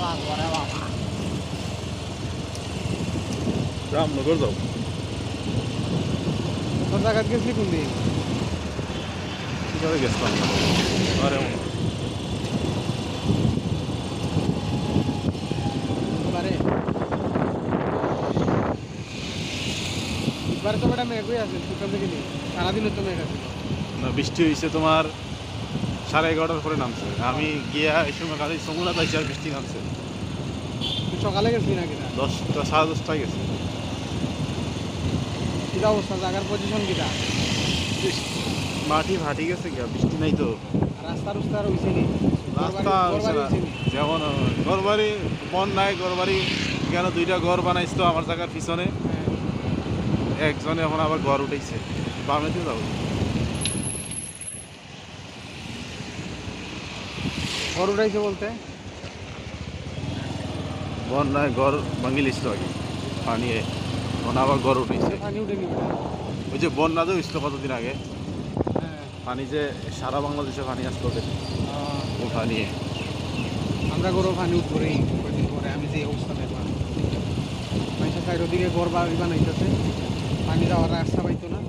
লাগবো রে বাবা। রামনগর যাও। তোর জায়গা গেছিলি কোন দিন? কিভাবে গেছিলাম? আরে বুধবারে বুধবারে তো বেটা মেঘ হয়ে আছে, দোকান থেকে নিয়ে সারাদিনের তো মেঘ আছে। না, বৃষ্টি হয়েছে তোমার 11:30টার পরে নামছে। আমি গিয়া এই সময় খালি সমুনা পাইছি আর বৃষ্টি নামছে। তুই সকালে গেছিলি নাকি না? 10টা 10:30টায় গেছে। কিটা অবস্থা, জায়গার পজিশন কিটা? মাটি ফাটি গেছে গিয়া, বৃষ্টি নাই তো। রাস্তা রুস্তা আর হইছে নি? রাস্তা হইছে ঘরবাড়ি না। হইছে নি? যেমন ঘরবাড়ি বন নাই, ঘরবাড়ি কেন 2টা ঘর বানাইছ তো আমার জায়গার পিছনে। হ্যাঁ। একজনে এখন আবার ঘর উঠাইছে, বামেতে যাও। ঘর উঠাইছে বলতে? বন্যায় ঘর ভাঙি লিছিল আগে পানি, এখন আবার ঘর উঠাইছে। পানি উঠে নি বেটা? ওই যে বন্যা যে হয়েছিল কতদিন আগে, হ্যাঁ। পানি যে সারা বাংলাদেশে পানি আসতো ওদের, আহ, ও পানি। আমরা গরু পানি উঠবো রে কয়েকদিন পরে। আমি যে অবস্থা দেখলাম, মানুষের সাইড ওদিকে ঘর বাড়ি বানাইতেছে, পানি যাওয়ার রাস্তা পাইতো না।